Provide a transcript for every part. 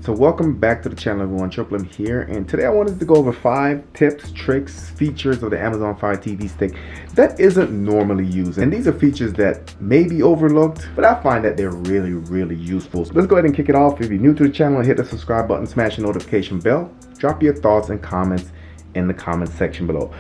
So welcome back to the channel, everyone. Triple M here, and today I wanted to go over 5 tips, tricks, features of the Amazon Fire TV Stick that isn't normally used. And these are features that may be overlooked, but I find that they're really useful. So let's go ahead and kick it off. If you're new to the channel, hit the subscribe button, smash the notification bell, drop your thoughts and comments in the comment section below.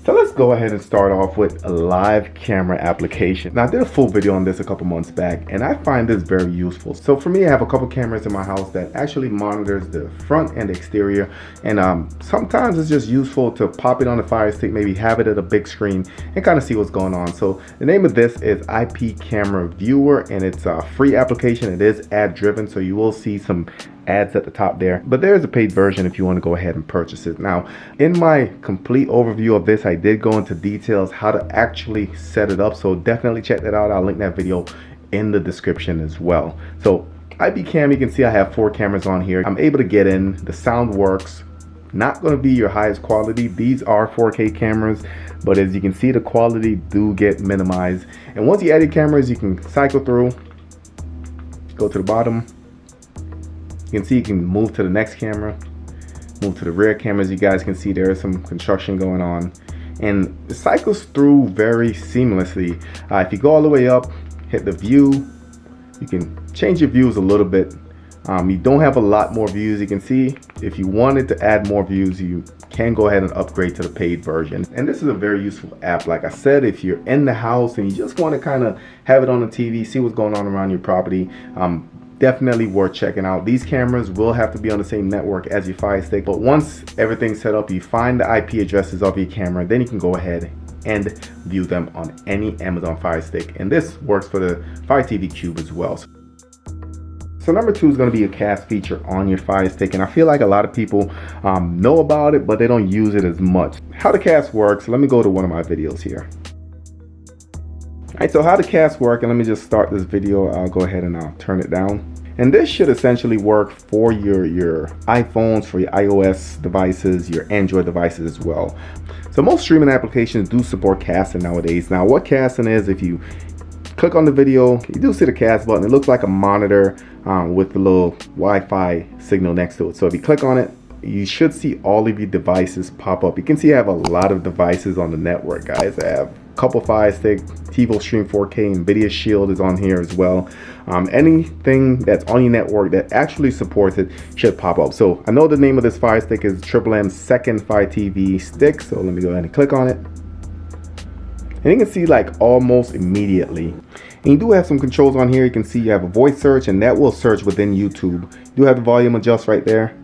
So let's go ahead and start off with a live camera application. Now I did a full video on this a couple months back and I find this very useful. So for me, I have a couple cameras in my house that actually monitors the front and the exterior, and sometimes it's just useful to pop it on the Fire Stick, maybe have it at a big screen and kind of see what's going on. So the name of this is IP Camera Viewer, and it's a free application. It is ad driven, so you will see some ads at the top there, but there's a paid version if you want to go ahead and purchase it. Now in my complete overview of this, I did go into details how to actually set it up, so definitely check that out. I'll link that video in the description as well. So IP Cam, you can see I have 4 cameras on here. I'm able to get in, the sound works. Not going to be your highest quality. These are 4K cameras, but as you can see, the quality do get minimized. And once you add your cameras, you can cycle through, go to the bottom. You can see you can move to the next camera, move to the rear cameras. You guys can see there is some construction going on, and it cycles through very seamlessly. If you go all the way up, hit the view, you can change your views a little bit. You don't have a lot more views. You can see if you wanted to add more views, you can go ahead and upgrade to the paid version. And this is a very useful app. Like I said, if you're in the house and you just want to kind of have it on the TV, see what's going on around your property, definitely worth checking out. These cameras will have to be on the same network as your Fire Stick, but once everything's set up, you find the IP addresses of your camera, then you can go ahead and view them on any Amazon Fire Stick. And this works for the Fire TV Cube as well. So number 2 is going to be a cast feature on your Fire Stick, and I feel like a lot of people know about it, but they don't use it as much. How the cast works, let me go to one of my videos here. Alright, so how the cast work, and let me just start this video. I'll go ahead and I'll turn it down. And this should essentially work for your iPhones, for your iOS devices, your Android devices as well. So most streaming applications do support casting nowadays. Now what casting is, if you click on the video, you do see the cast button. It looks like a monitor with the little Wi-Fi signal next to it. So if you click on it, you should see all of your devices pop up. You can see I have a lot of devices on the network, guys. I have a couple Fire Stick, TiVo Stream 4K, NVIDIA Shield is on here as well. Anything that's on your network that actually supports it should pop up. So I know the name of this Fire Stick is Triple M's second Fire TV Stick. So let me go ahead and click on it. And you can see like almost immediately. And you do have some controls on here. You can see you have a voice search, and that will search within YouTube. You do have the volume adjust right there.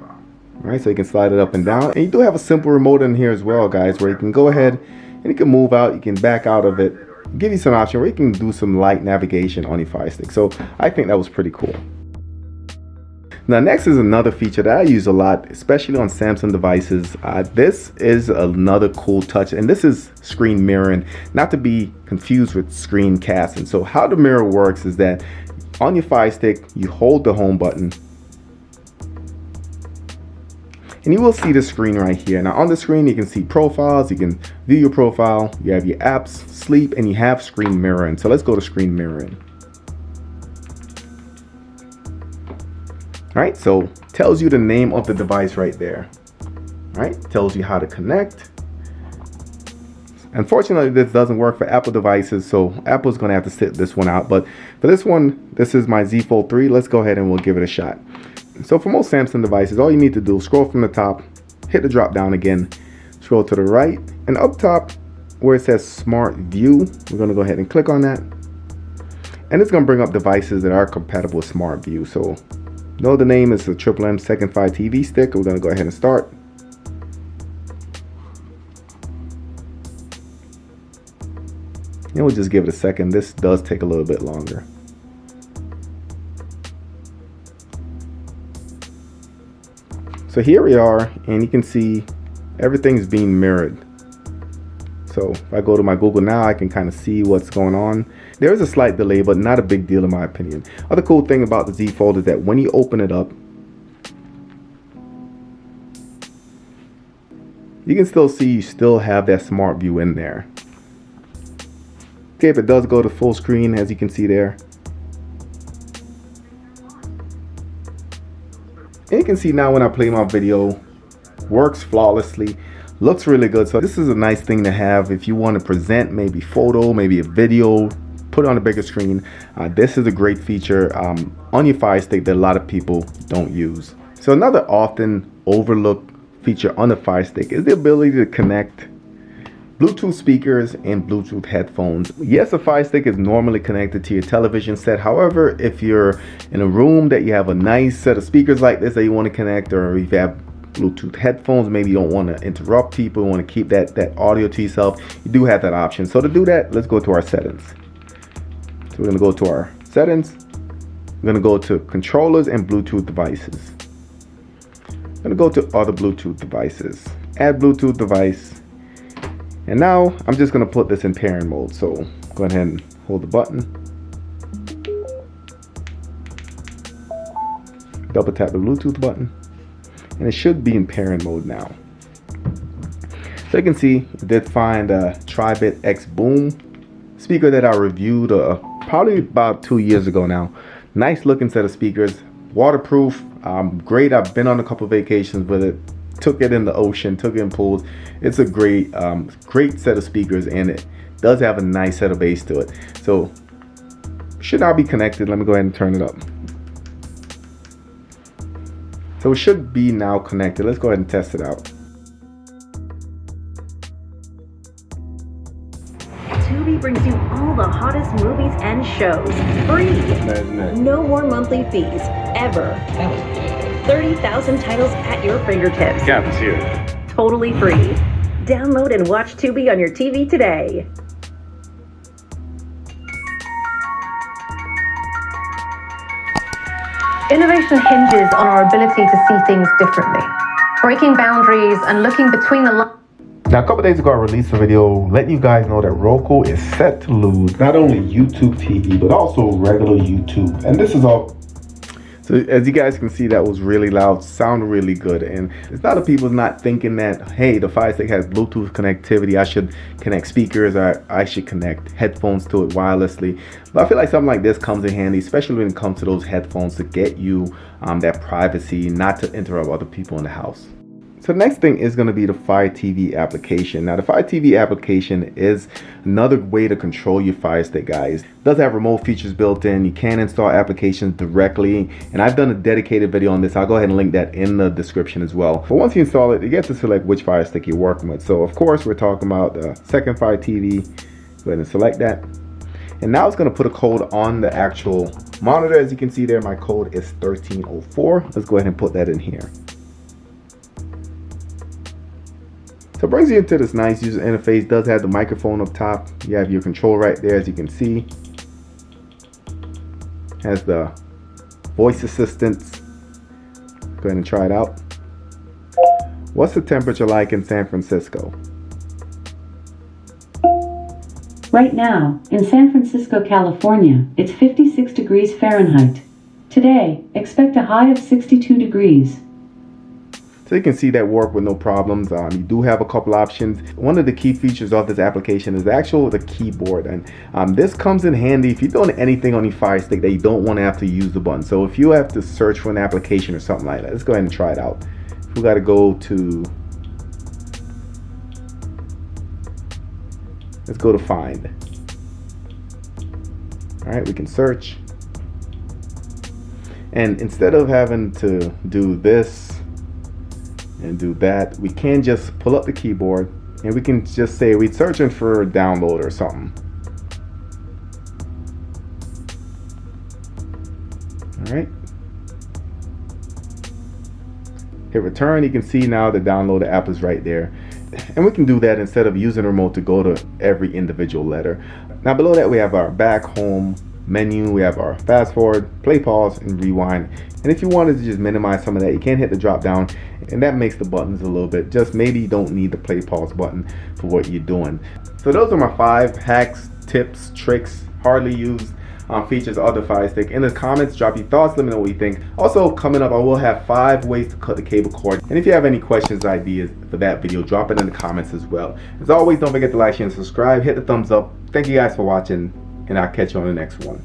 All right, so you can slide it up and down. And you do have a simple remote in here as well, guys, where you can go ahead and you can move out, you can back out of it. Give you some option where you can do some light navigation on your Fire Stick. So I think that was pretty cool. Now next is another feature that I use a lot, especially on Samsung devices. This is another cool touch, and this is screen mirroring, not to be confused with screen casting. So how the mirror works is that on your Fire Stick, you hold the home button, and you will see the screen right here. Now on the screen, you can see profiles, you can view your profile, you have your apps, sleep, and you have screen mirroring. So let's go to screen mirroring. All right, so tells you the name of the device right there. All right, tells you how to connect. Unfortunately, this doesn't work for Apple devices, so Apple's gonna have to sit this one out. But for this one, this is my Z Fold 3. Let's go ahead and we'll give it a shot. So for most Samsung devices, all you need to do is scroll from the top, hit the drop down again, scroll to the right, and up top where it says Smart View, we're going to go ahead and click on that. And it's going to bring up devices that are compatible with Smart View. So know the name is the Triple M second Fire TV Stick. We're going to go ahead and start. And we'll just give it a second. This does take a little bit longer. So here we are, and you can see everything's being mirrored. So if I go to my Google now, I can kind of see what's going on. There is a slight delay, but not a big deal in my opinion. Other cool thing about the Z Fold is that when you open it up, you can still see you still have that Smart View in there. landscape, it does go to full screen, as you can see there. And you can see now when I play my video, works flawlessly, looks really good. So this is a nice thing to have if you want to present maybe photo, maybe a video, put it on a bigger screen. This is a great feature on your Fire Stick that a lot of people don't use. So another often overlooked feature on the Fire Stick is the ability to connect Bluetooth speakers and Bluetooth headphones. Yes, the Fire Stick is normally connected to your television set. However, if you're in a room that you have a nice set of speakers like this that you want to connect, or if you have Bluetooth headphones, maybe you don't want to interrupt people, you want to keep that audio to yourself, you do have that option. So to do that, let's go to our settings. So we're going to go to our settings. We're going to go to controllers and Bluetooth devices. I'm going to go to other Bluetooth devices, add Bluetooth device. And now I'm just going to put this in pairing mode. So go ahead and hold the button. Double tap the Bluetooth button. And it should be in pairing mode now. So you can see it did find a Tribit X Boom speaker that I reviewed probably about 2 years ago now. Nice looking set of speakers, waterproof, great. I've been on a couple vacations with it. Took it in the ocean, took it in pools. It's a great set of speakers, and it does have a nice set of bass to it. So should now be connected. Let me go ahead and turn it up. So it should be now connected. Let's go ahead and test it out. Tubi brings you all the hottest movies and shows free. No more monthly fees ever. 30,000 titles at your fingertips. Captain's here. Totally free. Download and watch Tubi on your TV today. Innovation hinges on our ability to see things differently, breaking boundaries and looking between the lines. Now, a couple days ago, I released a video letting you guys know that Roku is set to lose not only YouTube TV, but also regular YouTube. And this is all. So as you guys can see, that was really loud, sounded really good. And it's not a people not thinking that, hey, the Fire Stick has Bluetooth connectivity, I should connect speakers, or I should connect headphones to it wirelessly. But I feel like something like this comes in handy, especially when it comes to those headphones, to get you that privacy, not to interrupt other people in the house. So the next thing is going to be the Fire TV application. Now the Fire TV application is another way to control your Fire Stick, guys. It does have remote features built in. You can install applications directly, and I've done a dedicated video on this. I'll go ahead and link that in the description as well. But once you install it, you get to select which Fire Stick you're working with. So of course we're talking about the second Fire TV. Go ahead and select that. And now it's going to put a code on the actual monitor. As you can see there, my code is 1304. Let's go ahead and put that in here. So it brings you into this nice user interface. It does have the microphone up top. You have your control right there, as you can see. Has the voice assistants. Go ahead and try it out. What's the temperature like in San Francisco? Right now, in San Francisco, California, it's 56 degrees Fahrenheit. Today, expect a high of 62 degrees. So you can see that work with no problems. You do have a couple options. One of the key features of this application is the keyboard, and this comes in handy if you're doing anything on your Fire Stick that you don't want to have to use the button. So if you have to search for an application or something like that, let's go ahead and try it out. We got to go to, let's go to find. All right, we can search, and instead of having to do this and do that, we can just pull up the keyboard and we can just say we're searching for a download or something. All right, hit return. You can see now the download app is right there, and we can do that instead of using the remote to go to every individual letter. Now below that we have our back, home, menu. We have our fast forward, play, pause, and rewind. And if you wanted to just minimize some of that, you can hit the drop down, and that makes the buttons a little bit, just maybe you don't need the play pause button for what you're doing. So those are my 5 hacks, tips, tricks, hardly used. features of the Firestick. In the comments, drop your thoughts, let me know what you think. Also, coming up, I will have 5 ways to cut the cable cord. And if you have any questions, ideas for that video, drop it in the comments as well. As always, don't forget to like, share, and subscribe. Hit the thumbs up. Thank you guys for watching, and I'll catch you on the next one.